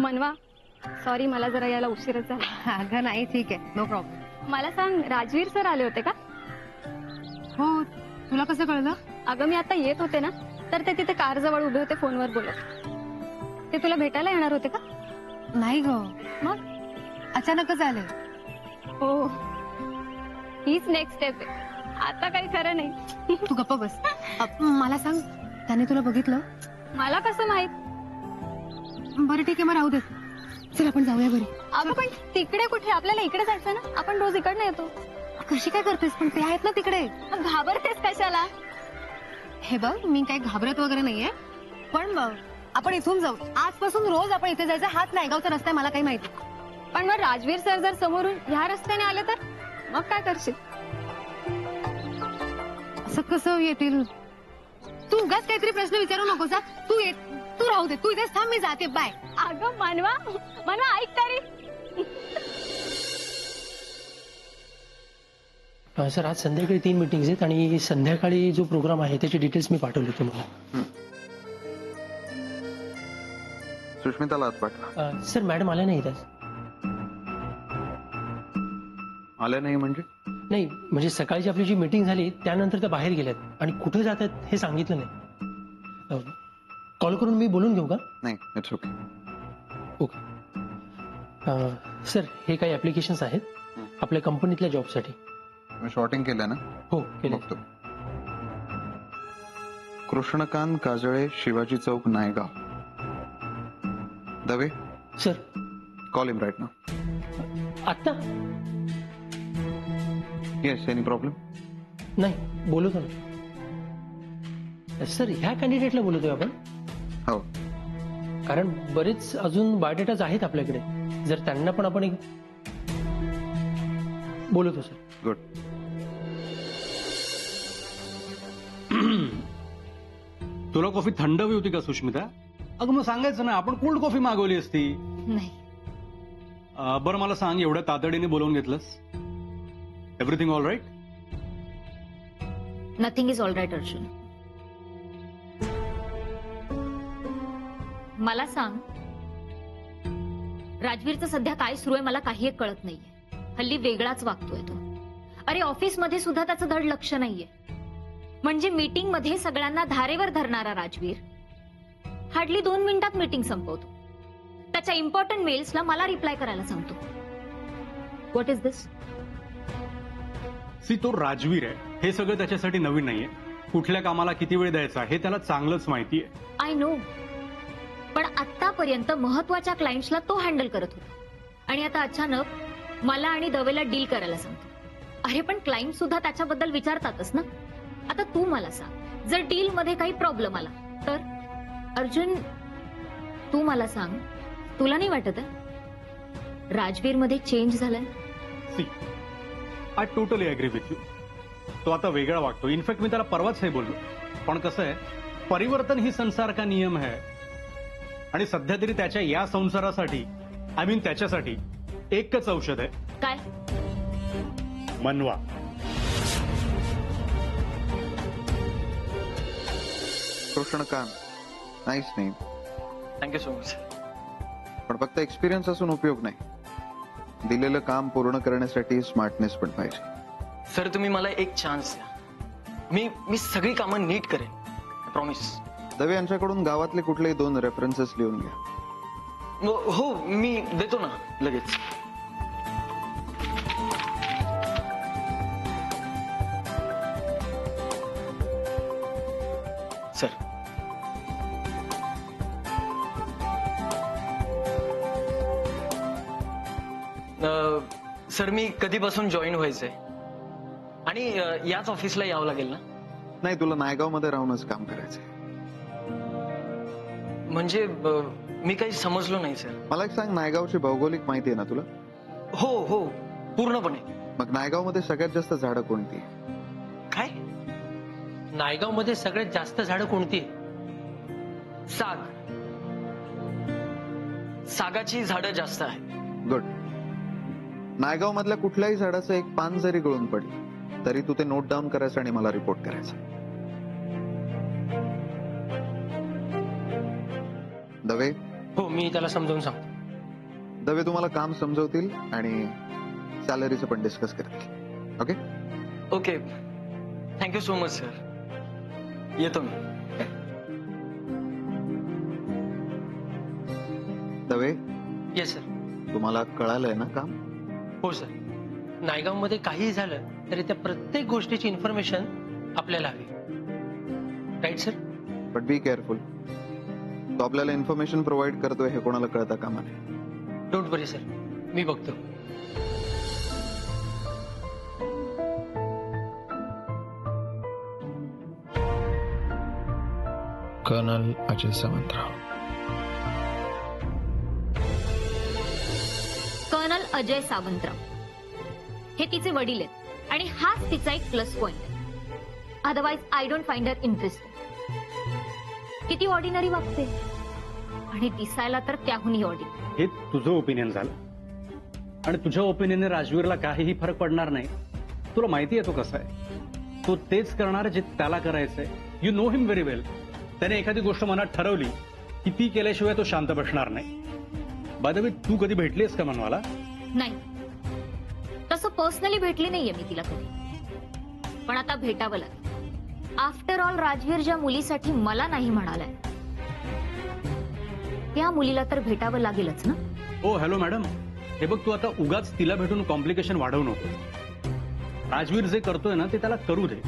मनवा, सॉरी मला जरा यायला उशीरच झाला. अगं नाही, ठीक आहे, नो प्रॉब्लेम. मला सांग, राजवीर सर आले होते का? हो, तुला कसं कळलं? अगं मी आता येत होते ना, तर ते तिथे कार जवळ उभे होते फोनवर बोलत. ते तुला भेटायला येणार होते का? नाही ग, मग अचानकच आले. हो, हीच नेक्स्ट स्टेप आहे. आता काही खरं नाही. तू गप्प बस. मला सांग, त्याने तुला बघितलं? मला कसं माहित? बरं ठीक आहे, मग राहू दे. चल आपण जाऊया घरी. अगं पण तिकडे कुठे? आपल्याला इकडे जायचं ना, आपण रोज इकडनं येतो. कशी काय करतेस? पण ते आहेत ना तिकडे. मग घाबरतेस कशाला? हे बघ, मी काही घाबरत वगैरे नाहीये, पण बघ आपण इथून जाऊ. आजपासून रोज आपण इथे जायचं. हाच नायगावचा रस्ता आहे, मला काही माहिती. पण मग राजवीर सर जर समोरून ह्या रस्त्याने आले तर मग काय करशील? असं कसं येतील? तू उगाच काहीतरी प्रश्न विचारू नकोस. तू राहू दे, तू इथेच थांब, मी जाते. बाय. अगं मनवा, मनवा ऐक तरी. सर, आज संध्याकाळी 3 मीटिंग्स आहेत आणि संध्याकाळी जो प्रोग्राम आहे त्याची डिटेल्स मी पाठवले तुम्हाला. सुष्मिताला आत पाठवा. सर, मॅडम आल्या नाहीत आज. आल्या नाही म्हणजे? नाही, म्हणजे सकाळची आपली जी मीटिंग झाली त्यानंतर त्या बाहेर गेल्यात आणि कुठे जातात हे सांगितलं नाही. कॉल करून मी बोलून घेऊ का? नाही, इट्स ओके. ओके. सर, हे काही ऍप्लिकेशन्स आहेत आपल्या कंपनीतल्या जॉबसाठी. मी शॉर्टिंग केलं ना? हो, केलं. बघतो. कृष्णकांत काजळे, शिवाजी चौक, नायगाव. दवे, सर, कॉल हिम राईट नाउ. आत्ता? Yes, any problem? नाही, बोलतो ना. सर, ह्या कॅन्डिडेटला बोलतोय आपण, हो. कारण बरेच अजून बायोडेटाज आहेत आपल्याकडे. जर त्यांना पण आपण एक बोलतो. Sir, good. तुला कॉफी थंड हवी होती का सुष्मिता? अगं मग सांगायचं ना, आपण कोल्ड कॉफी मागवली असती. नाही. बरं मला सांग, एवढ्या तातडीने बोलवून घेतलंस? Everything all right? Nothing is all right Arjun. मला सांग, राजवीरचं सध्या काय सुरू आहे मला काही एक कळत नाहीये. हल्ली वेगळाच वागतोय तो. अरे ऑफिसमध्ये सुद्धा त्याचं धड लक्ष नाहीये. म्हणजे मीटिंग मध्ये सगळ्यांना धारेवर धरणारा राजवीर हार्डली 2 मिनिटात मीटिंग संपवतो. त्याच्या इम्पॉर्टंट मेल्सला मला रिप्लाय करायला सांगतो. What is this? सी, तो राजवीर आहे, हे सगळं त्याच्यासाठी नवीन नाहीये. कुठल्या कामाला किती वेळ द्यायचा हे त्याला चांगलंच माहितीये. आय नो, पण आतापर्यंत महत्वाच्या क्लायंट्सला तो हँडल करत होता आणि आता अचानक मला आणि दवेला डील करायला सांगतो. अरे पण क्लायंट सुद्धा त्याच्याबद्दल विचारतातच ना. आता तू मला सांग, जर डील मध्ये काही प्रॉब्लेम आला तर? अर्जुन, तू मला सांग, तुला नाही वाटत आहे राजवीर मध्ये चेंज झालाय? See, I totally agree with you. तो आता वेगळा वागतो. इनफॅक्ट मी त्याला परवाच हे बोललो. पण कसं आहे, परिवर्तन ही संसार का नियम है. आणि सध्या तरी त्याच्या या संसारासाठी, आय मीन त्याच्यासाठी एकच औषध आहे. काय? मनवा. Krishnakant, nice name. Thank you so much. पण फक्त एक्सपिरियन्स असून उपयोग नाही. दिलेलं काम पूर्ण करण्यासाठी स्मार्टनेस पण पाहिजे. सर, तुम्ही मला एक चान्स द्या. मी सगळी कामं नीट करेन, प्रॉमिस. दवे यांच्याकडून गावातले कुठलेही 2 रेफरन्सेस लिहून घ्या. हो, मी देतो ना लगेच. सर, सर मी कधीपासून जॉईन व्हायचंय आणि याच ऑफिसला यावं लागेल ना? नाही, तुला नायगाव मध्ये राहूनच काम करायचंय. म्हणजे मी काही समजलो नाही सर. मला एक सांग, नायगावची भौगोलिक माहिती आहे ना तुला? हो, पूर्णपणे. मग नायगाव मध्ये सगळ्यात जास्त झाडं कोणती? काय? नायगाव मध्ये सगळ्यात जास्त झाडं कोणती आहे? सागाची झाडं जास्त आहे. गुड. नायगाव मधल्या कुठल्याही झाडाचं एक पान जरी गळून पडलं तरी तू ते नोट डाऊन करायचं आणि मला रिपोर्ट करायचं. दवे, हो, मी त्याला समजावून सांगतो. दवे तुम्हाला काम समजवतील आणि सॅलरीचं पण डिस्कस करतील. Okay? Okay, thank you so much sir. येतो मी. Dave, yes sir. तुम्हाला कळालंय ना काम? हो सर. नायगावमध्ये काहीही झालं तरी त्या प्रत्येक गोष्टीची इन्फॉर्मेशन आपल्याला हवी. Right sir? But be careful. तो आपल्याला इन्फॉर्मेशन प्रोव्हाइड करतोय हे कोणाला कळता कामा नये. डोंट वरी सर, मी बघतो. कर्नल अजय सावंतराव. कर्नल अजय सावंतराव हे तिचे वडील आहेत आणि हाच तिचा एक plus point. Otherwise I don't find her interesting. किती ऑर्डिनरी वागते आणि दिसायला तर त्याहूनही ऑर्डिनरी. हे तुझं ओपिनियन झालं आणि तुझ्या ओपिनियनने राजवीरला काहीही फरक पडणार नाही. तुला माहिती आहे तो कसा आहे. तो तेच करणार जे त्याला करायचंय. यू नो हिम व्हेरी वेल. त्याने एखादी गोष्ट मनात ठरवली की ती केल्याशिवाय तो शांत बसणार नाही. बाय द वे, तू कधी भेटलीस का मनवाला? नाही, तसं पर्सनली भेटली नाहीये मी तिला कधी, पण आता भेटावं लागेल. आफ्टर ऑल राजवीर ज्या मुलीसाठी मला नाही म्हणालाय त्या मुलीला तर भेटावं लागेलच ना. ओ हॅलो मॅडम, हे बघ, तू आता उगाच तिला भेटून कॉम्प्लिकेशन वाढवू नको. राजवीर जे करतोय ना ते त्याला करू दे.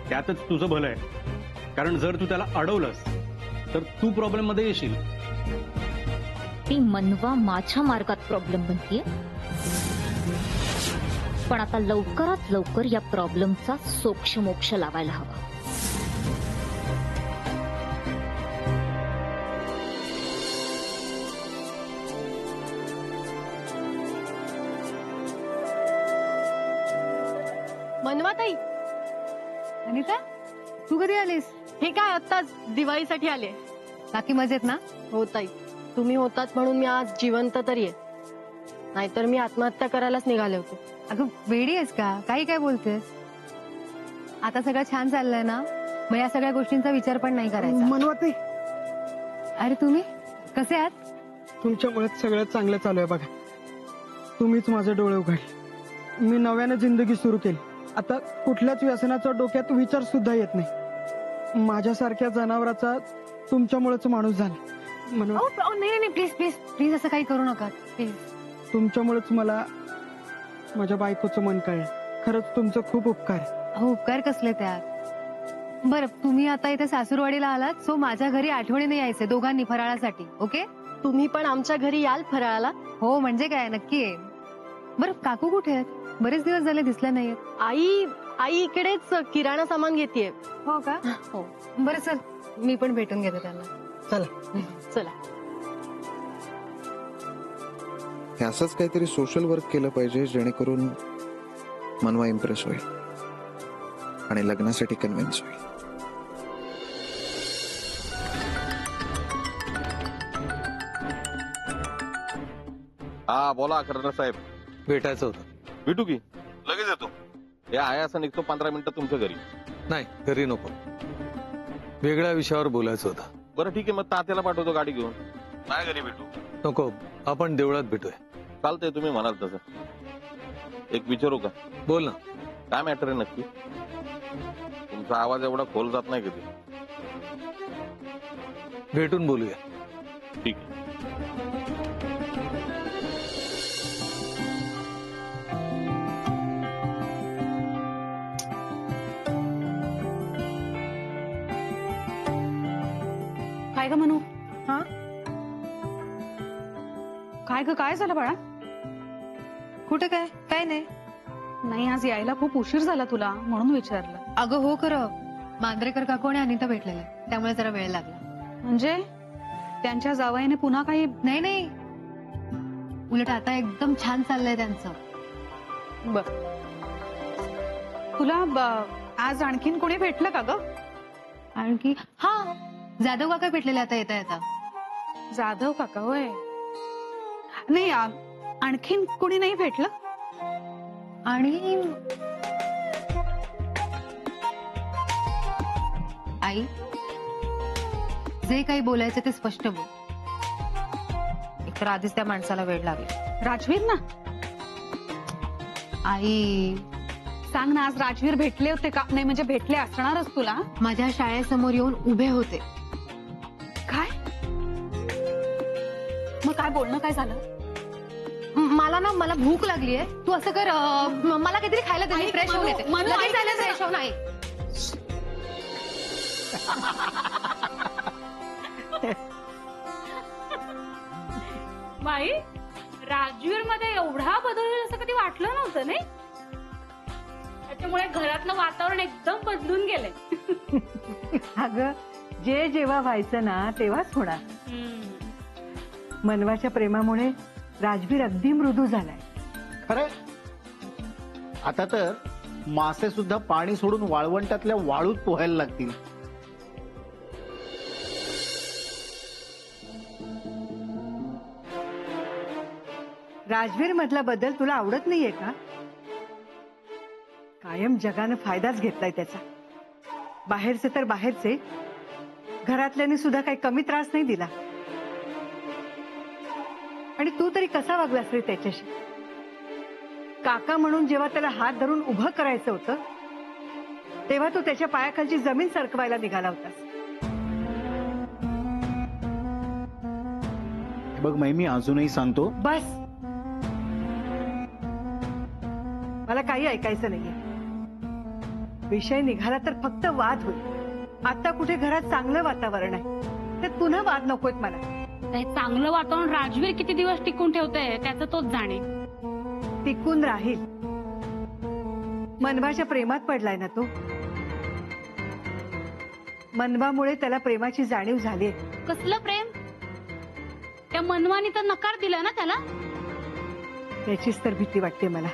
त्यातच तुझं भलं आहे. कारण जर तू त्याला अडवलंस तर तू प्रॉब्लेम मध्ये येशील. ती मनवा माझ्या मार्गात प्रॉब्लेम बनतीये, पण आता लवकरात लवकर या प्रॉब्लेमचा सोक्षमोक्ष लावायला हवा. मनवाताई. अनिता, तू कधी आलीस? हे काय आत्ताच दिवाळीसाठी आले. बाकी मजेत ना? हो ताई, तुम्ही होतात म्हणून मी आज जिवंत तरी आहे. नाहीतर मी आत्महत्या करायलाच निघाले होते. अगं वेडी आहेस का? काही काय बोलतेस? आता सगळं छान चाललंय ना, मग या सगळ्या गोष्टींचा विचार पण नाही करायचा. मनवाताई, अरे तुम्ही कसे आहात? तुमच्यामुळेच सगळं चांगलं चालू आहे बघा. तुम्हीच माझे डोळे उघडले. मी नव्याने जिंदगी सुरू केली. आता कुठल्याच व्यसनाचा डोक्यात विचार सुद्धा येत नाही. माझ्यासारख्या जनावराचा तुमच्यामुळेच माणूस झाला. म्हणून नाही प्लीज प्लीज प्लीज असं काही करू नका प्लीज. तुमच्यामुळेच मला माझ्या बायकोचं मन कळलं. खरंच तुमचं खूप उपकार आहे. अहो उपकार कसले त्यात. बरं, तुम्ही आता इथे सासूरवाडीला आलात, सो माझ्या घरी आठवणीने यायचे दोघांनी फराळासाठी. ओके? तुम्ही पण आमच्या घरी याल फराळाला? हो म्हणजे काय, नक्की आहे. बरं काकू कुठे आहेत? बरेच दिवस झाले दिसल्या नाहीयेत. आई इकडेच किराणा सामान घेतेय. हो का? हो. बरं चल, मी पण भेटून घेते त्यांना. चला. चला. हे असंच काहीतरी सोशल वर्क केलं पाहिजे जेणेकरून मनवा इम्प्रेस होईल आणि लग्नासाठी कन्व्हिन्स होईल. हा बोला कर्नल साहेब. भेटायचं होतं. भेटू की लगेच येतो. हे आहे असं निघतो 15 मिनिटं तुमच्या घरी. नाही, घरी नको. वेगळ्या विषयावर बोलायचं होतं. बरं ठीक आहे, मग तात्याला पाठवतो गाडी घेऊन. नाही घरी भेटू. नको, आपण देवळात भेटूया. चालतंय, तुम्ही म्हणाल तसं. एक विचारू का? बोल ना. काय मॅटर आहे नक्की? तुमचा आवाज एवढा खोल जात नाही कधी. भेटून बोलूया. ठीक आहे. काय ग म्हणू? हा? काय झालं बाळा? कुठे काय? काय नाही. नाही, आज यायला खूप उशीर झाला तुला, म्हणून विचारलं. अगं हो खरं, मांद्रेकर काकू आणि अनिता भेटलेल्या, त्यामुळे जरा वेळ लागला. म्हणजे त्यांच्या जावयाने पुन्हा काही? नाही नाही, उलट आता एकदम छान चाललंय त्यांचं. बर, तुला आज आणखीन कोणी भेटलं का ग? आणखी हा, जाधव काका भेटलेले आता येता येता. जाधव काका? होय. नाही, आणखीन कोणी नाही भेटलं? आणि आई, जे काही बोलायचं ते स्पष्ट बोल. एकतर आधीच त्या माणसाला वेळ लागेल. राजवीर ना, आई सांग ना, आज राजवीर भेटले होते का? नाही म्हणजे भेटले असणारच तुला. माझ्या शाळेसमोर येऊन उभे होते. काय? मग काय बोलणं काय झालं? मला भूक लागलीये. तू असं कर, मला काहीतरी खायला दे, मी फ्रेश होऊन येते. लगेच झालं फ्रेश होऊन. आई बाई, राजवीर मध्ये एवढा बदल होईल असं कधी वाटलं नव्हतं नाही. त्याच्यामुळे घरातलं वातावरण एकदम बदलून गेलंय. अगं, जे जेव्हा व्हायचं ना तेव्हाच होणार. मनवाच्या प्रेमामुळे राजवीर अगदी मृदू झालाय. खरंय. आता तर मासे सुद्धा पाणी सोडून वाळवंटातल्या वाळूत पोहायला लागतील. राजवीर मधला बदल तुला आवडत नाहीये का? कायम जगानं फायदाच घेतलाय त्याचा. बाहेरचे तर बाहेरचे, घरातल्याने सुद्धा काही कमी त्रास नाही दिला. आणि तू तरी कसा वागलास रे त्याच्याशी? काका म्हणून जेव्हा त्याला हात धरून उभं करायचं होतं तेव्हा तू त्याच्या पायाखालची जमीन सरकवायला निघाला होतास. बघ मी अजूनही सांगतो. बस, मला काही ऐकायचं नाहीये. विषय निघाला तर फक्त वाद होईल. आता कुठे घरात चांगलं वातावरण आहे, तर पुन्हा वाद नकोत मला. चांगलं वातावरण राजवीर किती दिवस टिकून ठेवतोय त्याचं तोच जाणे. टिकून राहील. मनवाच्या प्रेमात पडलाय ना तो. मनवामुळे त्याला प्रेमाची जाणीव झाली. कसलं प्रेम? त्या मनवानी तर नकार दिला ना त्याला. त्याचीच तर भीती वाटते मला.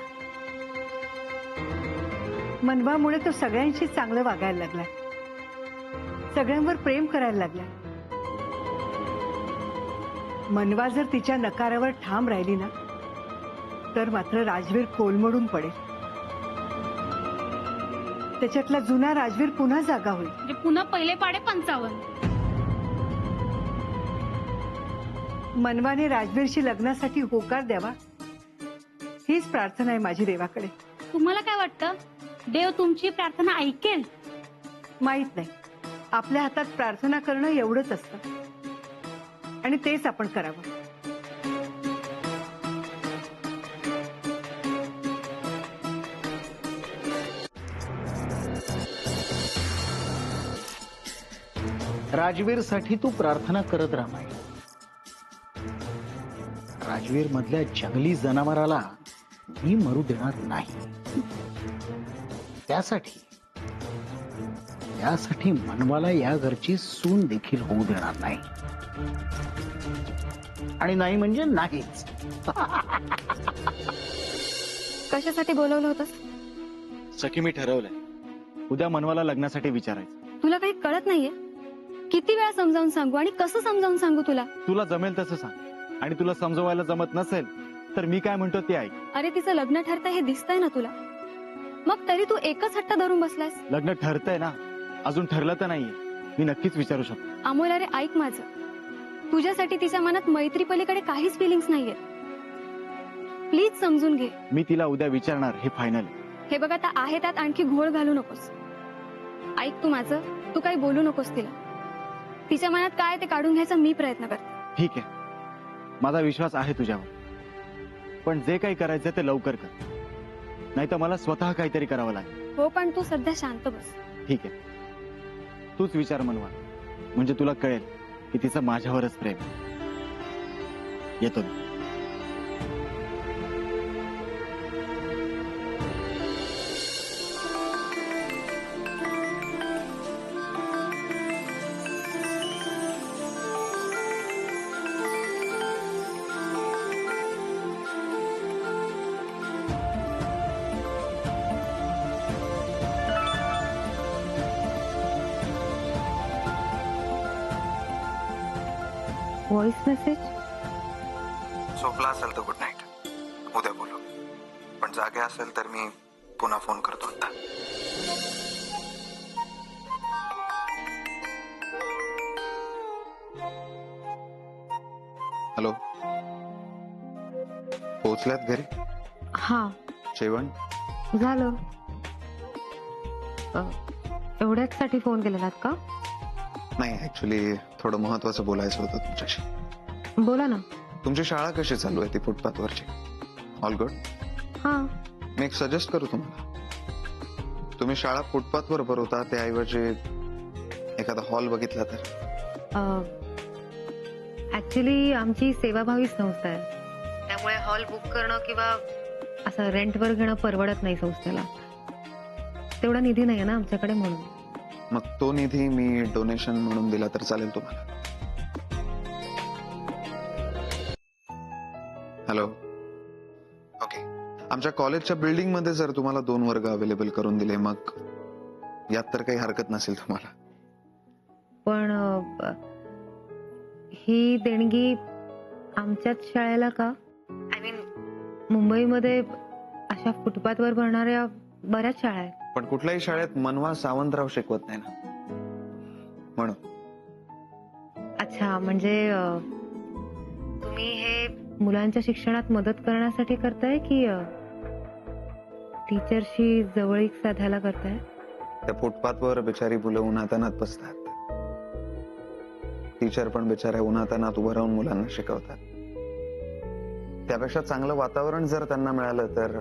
मनवामुळे तो सगळ्यांशी चांगलं वागायला लागलाय, सगळ्यांवर प्रेम करायला लागलाय. मनवा जर तिच्या नकारावर ठाम राहिली ना तर मात्र राजवीर कोलमडून पडेल. त्याच्यातला जुना राजवीर पुन्हा जागा होईल. म्हणजे पुन्हा पहिले पाडे 55. मनवाने राजवीरशी लग्नासाठी होकार द्यावा हीच प्रार्थना आहे माझी देवाकडे. तुम्हाला काय वाटतं, देव तुमची प्रार्थना ऐकेल? माहित नाही. आपल्या हातात प्रार्थना करणं एवढंच असतं आणि तेच आपण करावं. राजवीर साठी तू प्रार्थना करत राहा. राजवीर मधल्या जंगली जनावराला मी मरू देणार नाही. त्यासाठी मनवाला या घरची सून देखील होऊ देणार नाही. आणि नाही म्हणजे नाहीच. कशासाठी बोलवलं होतंस? सखी, मी ठरवलंय उद्या मनवाला लग्नासाठी विचारायचं. तुला काही कळत नाहीये? किती वेळा समजावून सांगू आणि कसं समजावून सांगू तुला? तुला जमेल तसं सांग, आणि तुला समजवायला जमत नसेल तर मी काय म्हणतो ते ऐक. अरे तिचं लग्न ठरतंय हे दिसतंय ना तुला, मग तरी तू एकच हट्ट धरून बसलायस. लग्न ठरतंय ना, अजून ठरलं तर नाहीये. मी नक्कीच विचारू शकतो. अमोल, अरे ऐक माझं. तुझ्यासाठी तिच्या मनात मैत्री पलीकडे काहीच फिलिंग्स नाहीयेत. प्लीज समजून घे. मी तिला उद्या विचारणार, हे फायनल. हे बघ, आता आहे त्यात आणखी घोळ घालू नकोस. ऐक तू माझं, तू काही बोलू नकोस तिला. तिच्या मनात काय ते काढून घ्यायचा मी प्रयत्न करते. ठीक आहे, माझा विश्वास आहे तुझ्यावर. पण जे काही करायचं ते लवकर कर, नाही तर मला स्वतः काहीतरी करावं लागेल. हो, पण तू सध्या शांत बस. ठीक आहे, तूच विचार मनवा, म्हणजे तुला कळेल की तिचं माझ्यावरच प्रेम. येतो मी. Voice message. झोपला असेल तर गुड नाईट. उद्या बोलू. पण जागे असेल तर मी पुन्हा फोन करतो. आता हॅलो. पोहोचल्यात घरी? हा जेवण? झालं. एवढ्याच साठी फोन केलेलात का? नाही, ऍक्च्युली थोडं महत्वाचं बोलायचं होतं तुमच्याशी. बोला ना. तुमची शाळा कशी चालू आहे ती फुटपाथवरची? All good? हा. मी एक सजेस्ट करू तुम्हाला. तुम्ही शाळा फुटपाथवर भरवता त्याऐवजी एखादा हॉल बघितला तर? ऍक्च्युली आमची सेवाभावी संस्था आहे, त्यामुळे हॉल बुक करणं किंवा असं रेंटवर घेणं परवडत नाही संस्थेला. तेवढा निधी नाही ना आमच्याकडे, म्हणून. मग तो निधी मी डोनेशन म्हणून दिला तर चालेल तुम्हाला? हॅलो. ओके. आमच्या कॉलेजच्या बिल्डिंग मध्ये जर तुम्हाला 2 वर्ग अवेलेबल करून दिले, मग यात तर काही हरकत नसेल तुम्हाला. पण ही देणगी आमच्याच शाळेला का? आय मीन मुंबईमध्ये अशा फुटपाथवर भरणाऱ्या बऱ्याच शाळा आहेत. पण कुठल्याही शाळेत मनवा सावंतराव शिकवत नाही ना, म्हणून. अच्छा, म्हणजे तुम्ही हे मुलांच्या शिक्षणात मदत करण्यासाठी करताय की टीचरशी जवळीक साधायला करताय? त्या फुटपाथवर बिचारी मुलं उन्हातानात बसतात. टीचर पण बिचाऱ्या उन्हातानात उभं राहून मुलांना शिकवतात. त्यापेक्षा चांगलं वातावरण जर त्यांना मिळालं तर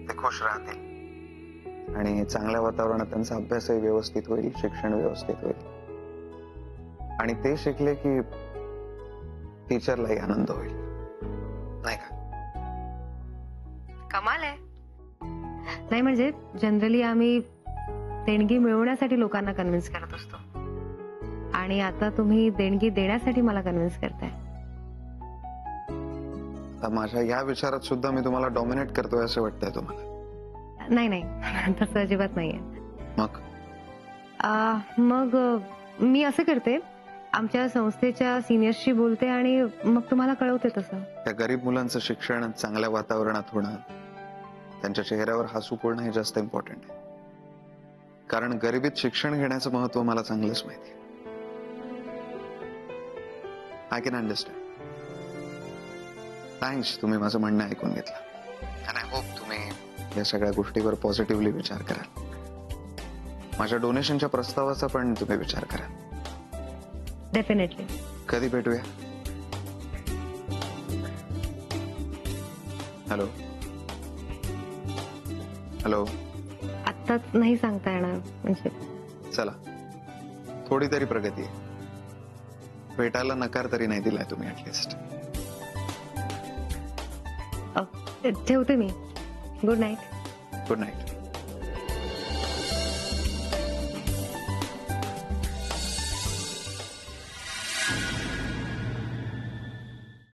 ते खुश राहतील आणि चांगल्या वातावरणात त्यांचा अभ्यासही व्यवस्थित होईल, शिक्षण व्यवस्थित होईल आणि ते शिकले की टीचरलाही आनंद होईल, नाही का? कमाल आहे. नाही, म्हणजे जनरली आम्ही देणगी मिळवण्यासाठी लोकांना कन्व्हिन्स करत असतो आणि आता तुम्ही देणगी देण्यासाठी मला कन्व्हिन्स करताय. माझ्या या विचारात सुद्धा मी तुम्हाला डॉमिनेट करतोय असं वाटतंय तुम्हाला? नाही नाही, तसं अजिबात नाहीये. मग मी असं करते, आमच्या संस्थेच्या सिनियर्सशी बोलते आणि मग तुम्हाला कळवते तसं. त्या गरीब मुलांचं शिक्षण चांगल्या वातावरणात होणं, त्यांच्या चेहऱ्यावर हसू पडणं हे जास्त इम्पॉर्टंट आहे. कारण गरिबीत शिक्षण घेण्याचं महत्व मला चांगलंच माहिती आहे. I can understand. थँक्स, तुम्ही माझं म्हणणं ऐकून घेतलं. आणि आय होप तुम्ही या सगळ्या गोष्टीवर पॉझिटिव्हली विचार कराल. माझ्या डोनेशनच्या प्रस्तावाचा पण तुम्ही विचार कराल. डेफिनेटली. कधी भेटूया? हॅलो. हॅलो. आत्ताच नाही सांगता येणार, म्हणजे. चला, थोडी तरी प्रगती आहे. भेटायला नकार तरी नाही दिलाय तुम्ही ऍटलिस्ट. ठेवते मी. Good night. Good night.